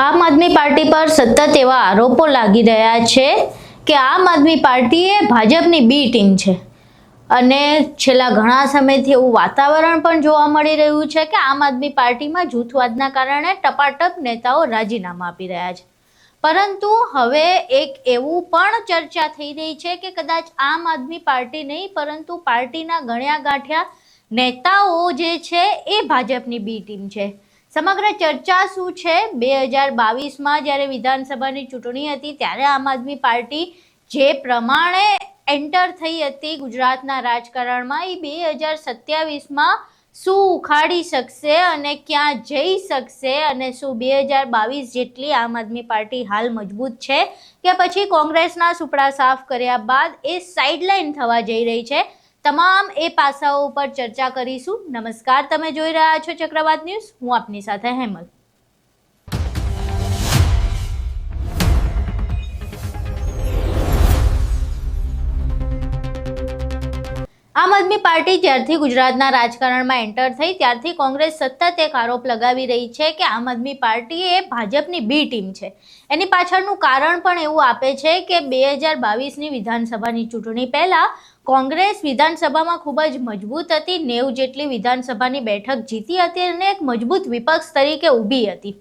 આમ આદમી પાર્ટી પર સતત એવા આરોપો લાગી રહ્યા છે કે આમ આદમી પાર્ટી એ ભાજપની બી ટીમ છે અને છેલ્લા ઘણા સમયથી એવું વાતાવરણ પણ જોવા મળી રહ્યું છે કે આમ આદમી પાર્ટીમાં જૂથવાદના કારણે ટપાટપ નેતાઓ રાજીનામા આપી રહ્યા છે। પરંતુ હવે એક એવું પણ ચર્ચા થઈ રહી છે કે કદાચ આમ આદમી પાર્ટી નહીં પરંતુ પાર્ટીના ગણ્યા ગાંઠ્યા નેતાઓ જે છે એ ભાજપની બી ટીમ છે। સમગ્ર ચર્ચા શું છે? 2022માં જ્યારે વિધાનસભાની ચૂંટણી હતી ત્યારે આમ આદમી પાર્ટી જે પ્રમાણે એન્ટર થઈ હતી ગુજરાતના રાજકારણમાં એ 2027માં શું ઉખાડી શકશે અને ક્યાં જઈ શકશે અને શું 2022 જેટલી આમ આદમી પાર્ટી હાલ મજબૂત છે કે પછી કોંગ્રેસના સુપડા સાફ કર્યા બાદ એ સાઇડલાઇન થવા જઈ રહી છે? તમામ એ પાસાઓ ઉપર ચર્ચા કરીશું। નમસ્કાર, તમે જોઈ રહ્યા છો ચક્રવાત ન્યૂઝ, હું આપની સાથે હેમલ। આમ આદમી પાર્ટી જ્યારથી ગુજરાતના રાજકારણમાં એન્ટર થઈ ત્યારથી કોંગ્રેસ સતત એક આરોપ લગાવી રહી છે કે આમ આદમી પાર્ટી એ ભાજપની બી ટીમ છે। એની પાછળનું કારણ પણ એવું આપે છે કે 2022ની વિધાનસભાની ચૂંટણી પહેલા કોંગ્રેસ વિધાનસભામાં ખૂબ જ મજબૂત હતી, 90 જેટલી વિધાનસભાની બેઠક જીતી હતી અને એક મજબૂત વિપક્ષ તરીકે ઊભી હતી।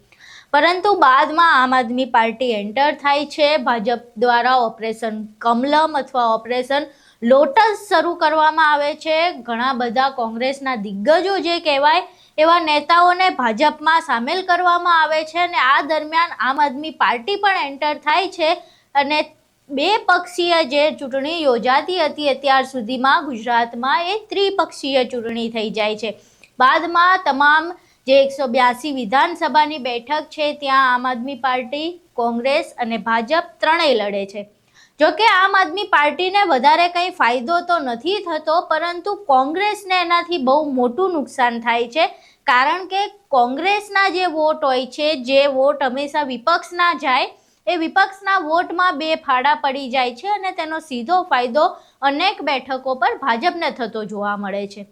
પરંતુ બાદમાં આમ આદમી પાર્ટી એન્ટર થાય છે, ભાજપ દ્વારા ઓપરેશન કમલમ અથવા ઓપરેશન લોટસ શરૂ કરવામાં આવે છે। ઘણા બધા કોંગ્રેસના દિગ્ગજો જે કહેવાય એવા નેતાઓને ભાજપમાં સામેલ કરવામાં આવે છે અને આ દરમિયાન આમ આદમી પાર્ટી પણ એન્ટર થાય છે અને બે પક્ષીય જે ચૂંટણી યોજાતી હતી અત્યાર સુધીમાં ગુજરાતમાં એ ત્રિપક્ષીય ચૂંટણી થઈ જાય છે। બાદમાં તમામ જે 182 વિધાનસભાની બેઠક છે ત્યાં આમ આદમી પાર્ટી, કોંગ્રેસ અને ભાજપ ત્રણેય લડે છે। જોકે આમ આદમી પાર્ટીને વધારે કંઈ ફાયદો તો નથી થતો પરંતુ કોંગ્રેસને એનાથી બહુ મોટું નુકસાન થાય છે, કારણ કે કોંગ્રેસના જે વોટ હોય છે, જે વોટ હંમેશા વિપક્ષના જાય, એ વિપક્ષના વોટમાં બે ફાડા પડી જાય છે અને તેનો સીધો ફાયદો અનેક બેઠકો પર ભાજપને થતો જોવા મળે છે।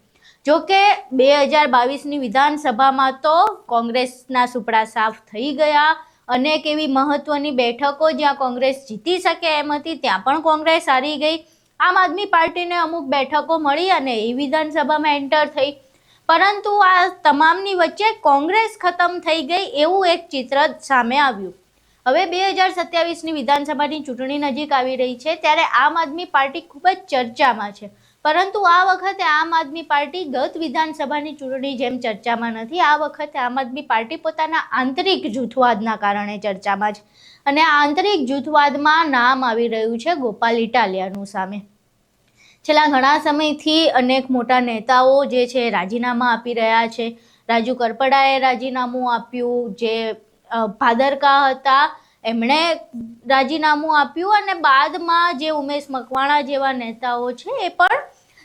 જોકે 2022ની વિધાનસભામાં તો કોંગ્રેસના સુપડા સાફ થઈ ગયા। અનેક એવી મહત્વની બેઠકો જ્યાં કોંગ્રેસ જીતી શકે એમ હતી ત્યાં પણ કોંગ્રેસ હારી ગઈ। આમ આદમી પાર્ટીને અમુક બેઠકો મળી અને એ વિધાનસભામાં એન્ટર થઈ, પરંતુ આ તમામની વચ્ચે કોંગ્રેસ ખતમ થઈ ગઈ એવું એક ચિત્ર સામે આવ્યું। હવે 2027ની વિધાનસભાની ચૂંટણી નજીક આવી રહી છે ત્યારે આમ આદમી પાર્ટી ખૂબ જ ચર્ચામાં છે, પરંતુ આ વખતે આમ આદમી પાર્ટી ગત વિધાનસભાની ચૂંટણી જેમ ચર્ચામાં નથી। આ વખતે આમ આદમી પાર્ટી પોતાના આંતરિક જૂથવાદના કારણે ચર્ચામાં છે અને આ આંતરિક જૂથવાદમાં નામ આવી રહ્યું છે ગોપાલ ઇટાલિયાનું સામે। છેલ્લા ઘણા સમયથી અનેક મોટા નેતાઓ જે છે રાજીનામા આપી રહ્યા છે। રાજુ કરપડાએ રાજીનામું આપ્યું, જે ભાદરકા હતા એમણે રાજીનામું આપ્યું અને બાદમાં જે ઉમેશ મકવાણા જેવા નેતાઓ છે એ પણ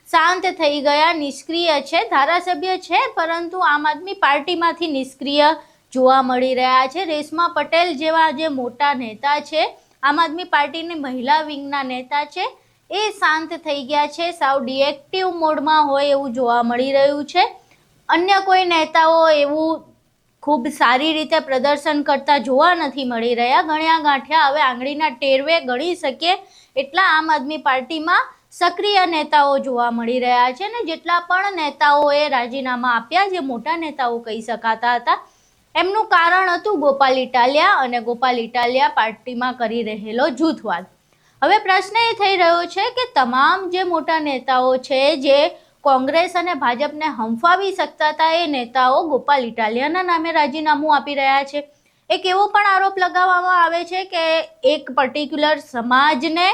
શાંત થઈ ગયા, નિષ્ક્રિય છે, ધારાસભ્ય છે પરંતુ આમ આદમી પાર્ટીમાંથી નિષ્ક્રિય જોવા મળી રહ્યા છે। રેશમા પટેલ જેવા જે મોટા નેતા છે, આમ આદમી પાર્ટીની મહિલા વિંગના નેતા છે, એ શાંત થઈ ગયા છે, સાવ ડિએક્ટિવ મોડમાં હોય એવું જોવા મળી રહ્યું છે। અન્ય કોઈ નેતાઓ એવું ખૂબ સારી રીતે પ્રદર્શન કરતા જોવા નથી મળી રહ્યા। ગણ્યા ગાંઠ્યા હવે આંગળીના ટેરવે ગણી શકીએ એટલા આમ આદમી પાર્ટીમાં સક્રિય નેતાઓ જોવા મળી રહ્યા છે ને જેટલા પણ નેતાઓએ રાજીનામા આપ્યા, જે મોટા નેતાઓ કહી શકાતા હતા, એમનું કારણ હતું ગોપાલ ઇટાલિયા અને ગોપાલ ઇટાલિયા પાર્ટીમાં કરી રહેલો જૂથવાદ। હવે પ્રશ્ન એ થઈ રહ્યો છે કે તમામ જે મોટા નેતાઓ છે જે કોંગ્રેસ અને ભાજપને હંફાવી શકતા હતા એ નેતાઓ ગોપાલ ઇટાલિયાના નામે રાજીનામું આપી રહ્યા છે। એક એવો પણ આરોપ લગાવવામાં આવે છે કે એક પર્ટિક્યુલર સમાજને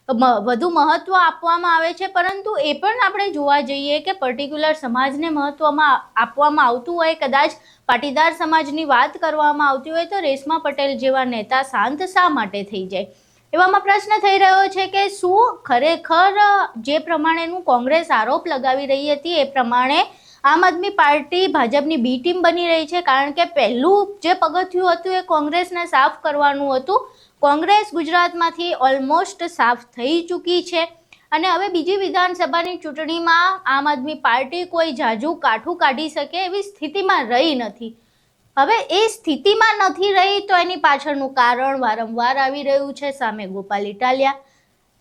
વધુ મહત્વ આપવામાં આવે છે, પરંતુ એ પણ આપણે જોવા જઈએ કે પર્ટિક્યુલર સમાજને મહત્વમાં આપવામાં આવતું હોય, કદાચ પાટીદાર સમાજની વાત કરવામાં આવતી હોય તો રેશમા પટેલ જેવા નેતા શાંત શા માટે થઈ જાય? એવામાં પ્રશ્ન થઈ રહ્યો છે કે શું ખરેખર જે પ્રમાણેનું કોંગ્રેસ આરોપ લગાવી રહી હતી એ પ્રમાણે આમ આદમી પાર્ટી ભાજપની બી ટીમ બની રહી છે? કારણ કે પહેલું જે પગથિયું હતું એ કોંગ્રેસને સાફ કરવાનું હતું। કોંગ્રેસ ગુજરાતમાંથી ઓલમોસ્ટ સાફ થઈ ચૂકી છે અને હવે બીજી વિધાનસભાની ચૂંટણીમાં આમ આદમી પાર્ટી કોઈ જાજુ કાઠું કાઢી શકે એવી સ્થિતિમાં રહી નથી। હવે એ સ્થિતિમાં નથી રહી તો એની પાછળનું કારણ વારંવાર આવી રહ્યું છે સામે ગોપાલ ઇટાલિયા.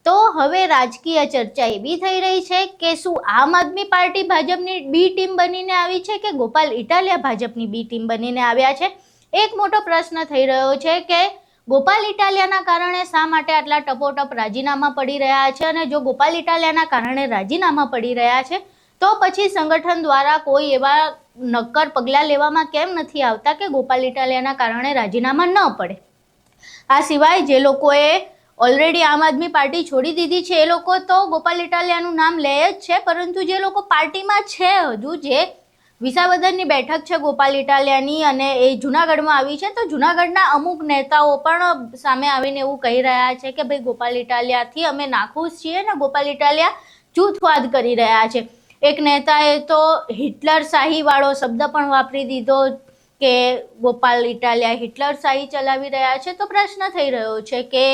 તો હવે રાજકીય ચર્ચા એવી થઈ રહી છે કે શું આમ આદમી પાર્ટી ભાજપની બી ટીમ બનીને આવી છે કે ગોપાલ ઇટાલિયા ભાજપની બી ટીમ બનીને આવ્યા છે? એક મોટો પ્રશ્ન થઈ રહ્યો છે કે ગોપાલ ઇટાલિયાના કારણે શા માટે આટલા ટપોટપ રાજીનામા પડી રહ્યા છે, અને જો ગોપાલ ઇટાલિયાના કારણે રાજીનામા પડી રહ્યા છે તો પછી સંગઠન દ્વારા કોઈ એવા નક્કર પગલાં લેવામાં કેમ નથી આવતા કે ગોપાલ ઇટાલિયાના કારણે રાજીનામા ન પડે? આ સિવાય જે લોકોએ ઓલરેડી આમ આદમી પાર્ટી છોડી દીધી છે એ લોકો તો ગોપાલ ઇટાલિયાનું નામ લે જ છે, પરંતુ જે લોકો પાર્ટીમાં છે હજુ, જે વિસાવદરની બેઠક છે ગોપાલ ઇટાલિયાની અને એ જુનાગઢમાં આવી છે, તો જુનાગઢના અમુક નેતાઓ પણ સામે આવીને એવું કહી રહ્યા છે કે ભાઈ ગોપાલ ઇટાલિયાથી અમે નાખુશ છીએ ને ગોપાલ ઇટાલિયા જૂથવાદ કરી રહ્યા છે. એક નેતાએ તો હિટલર શાહી વાળો શબ્દ પણ વાપરી દીધો કે ગોપાલ ઇટાલિયા હિટલર શાહી ચલાવી રહ્યા છે. તો પ્રશ્ન થઈ રહ્યો છે કે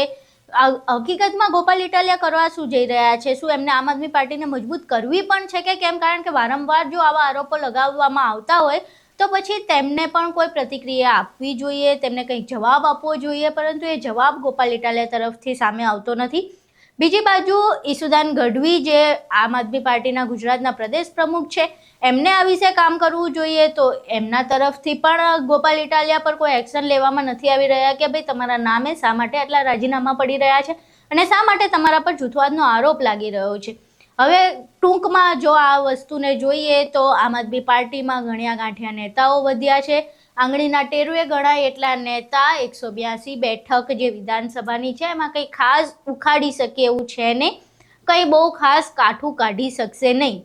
હકીકતમાં ગોપાલ ઇટાલિયા કરવા શું જઈ રહ્યા છે? શું એમને આમ આદમી પાર્ટીને મજબૂત કરવી પણ છે કે કેમ? કારણ કે વારંવાર જો આવા આરોપો લગાવવામાં આવતા હોય તો પછી તેમને પણ કોઈ પ્રતિક્રિયા આપવી જોઈએ, તેમને કંઈક જવાબ આપવો જોઈએ, પરંતુ એ જવાબ ગોપાલ ઇટાલિયા તરફથી સામે આવતો નથી. બીજી બાજુ ઈસુદાન ગઢવી જે આમ આદમી પાર્ટીના ગુજરાતના પ્રદેશ પ્રમુખ છે, એમને આ વિશે કામ કરવું જોઈએ, તો એમના તરફથી પણ ગોપાલ ઇટાલિયા પર કોઈ એક્શન લેવામાં નથી આવી રહ્યા કે ભાઈ તમારા નામે શા માટે આટલા રાજીનામા પડી રહ્યા છે અને શા માટે તમારા પર જૂથવાદનો આરોપ લાગી રહ્યો છે. હવે ટૂંકમાં જો આ વસ્તુને જોઈએ તો આમ આદમી પાર્ટીમાં ગણ્યા ગાંઠિયા નેતાઓ વધ્યા છે. આંગળીના ટેરવે ગણાય એટલા નેતા 182 બેઠક જે વિધાનસભાની છે એમાં કંઈ ખાસ ઉખાડી શકે એવું છે નહીં, કંઈ બહુ ખાસ કાઠું કાઢી શકશે નહીં.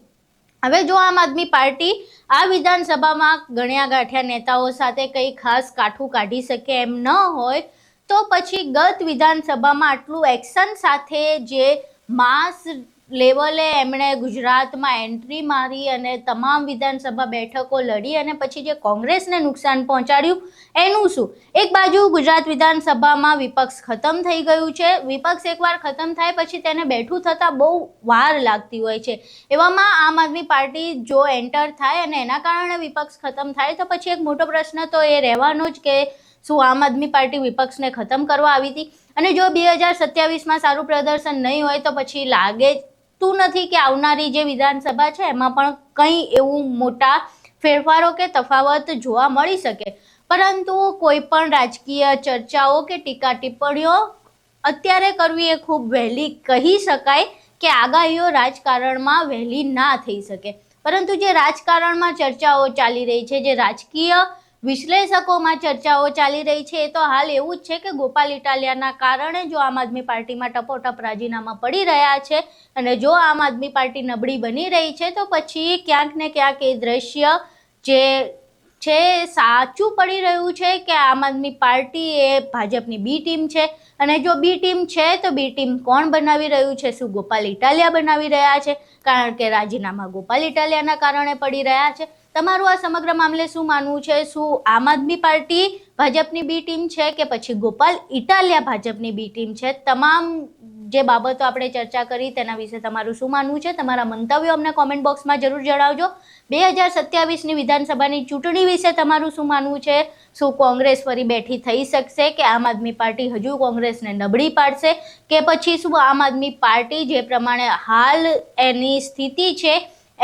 હવે જો આમ આદમી પાર્ટી આ વિધાનસભામાં ગણ્યા ગાંઠિયા નેતાઓ સાથે કંઈ ખાસ કાઠું કાઢી શકે એમ ન હોય તો પછી ગત વિધાનસભામાં આટલું એક્શન સાથે જે માસ લેવલે એમણે ગુજરાતમાં એન્ટ્રી મારી અને તમામ વિધાનસભા બેઠકો લડી અને પછી જે કોંગ્રેસને નુકસાન પહોંચાડ્યું એનું શું? એક બાજુ ગુજરાત વિધાનસભામાં વિપક્ષ ખતમ થઈ ગયું છે. વિપક્ષ એકવાર ખતમ થાય પછી તેને બેઠું થતાં બહુ વાર લાગતી હોય છે. એવામાં આમ આદમી પાર્ટી જો એન્ટર થાય અને એના કારણે વિપક્ષ ખતમ થાય તો પછી એક મોટો પ્રશ્ન તો એ રહેવાનો જ કે શું આમ આદમી પાર્ટી વિપક્ષને ખતમ કરવા આવી હતી? અને જો 2027માં સારું પ્રદર્શન નહીં હોય તો પછી લાગે નથી કે આવનારી જે વિધાનસભા છે એમાં પણ કંઈ એવું મોટા ફેરફારો કે તફાવત જોવા મળી શકે. પરંતુ કોઈ પણ રાજકીય ચર્ચાઓ કે ટીકા ટિપ્પણીઓ અત્યારે કરવી એ ખૂબ વહેલી કહી શકાય કે આગાહીઓ રાજકારણમાં વહેલી ના થઈ શકે. પરંતુ જે રાજકારણમાં ચર્ચાઓ ચાલી રહી છે, જે રાજકીય વિશ્લેષકોમાં ચર્ચાઓ ચાલી રહી છે એ તો હાલ એવું જ છે કે ગોપાલ ઇટાલિયાના કારણે જો આમ આદમી પાર્ટીમાં ટપોટપ રાજીનામા પડી રહ્યા છે અને જો આમ આદમી પાર્ટી નબળી બની રહી છે તો પછી ક્યાંક ને ક્યાંક એ દ્રશ્ય જે છે સાચું પડી રહ્યું છે કે આમ આદમી પાર્ટી એ ભાજપની બી ટીમ છે. અને જો બી ટીમ છે તો બી ટીમ કોણ બનાવી રહ્યું છે? શું ગોપાલ ઇટાલિયા બનાવી રહ્યા છે? કારણ કે રાજીનામા ગોપાલ ઇટાલિયાના કારણે પડી રહ્યા છે. તમારું આ સમગ્ર મામલે શું માનવું છે? શું આમ આદમી પાર્ટી ભાજપની બી ટીમ છે કે પછી ગોપાલ ઇટાલિયા ભાજપની બી ટીમ છે? તમામ જે બાબતો આપણે ચર્ચા કરી તેના વિશે તમારું શું માનવું છે? તમારા મંતવ્યો અમને કોમેન્ટ બોક્સમાં જરૂર જણાવજો. 2027ની વિધાનસભાની ચૂંટણી વિશે તમારું શું માનવું છે? શું કોંગ્રેસ ફરી બેઠી થઈ શકશે કે આમ આદમી પાર્ટી હજુ કોંગ્રેસને નબળી પાડશે? કે પછી શું આમ આદમી પાર્ટી જે પ્રમાણે હાલ એની સ્થિતિ છે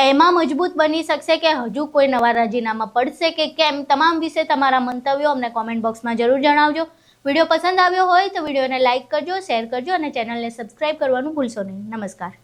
એમાં મજબૂત બની શકશે કે હજુ કોઈ નવા રાજીનામા પડશે કે કેમ? તમામ વિશે તમારા મંતવ્યો અમને કોમેન્ટ બોક્સમાં જરૂર જણાવજો. વિડીયો પસંદ આવ્યો હોય તો વિડીયોને લાઇક કરજો, શેર કરજો અને ચેનલને સબસ્ક્રાઇબ કરવાનું ભૂલશો નહીં. નમસ્કાર.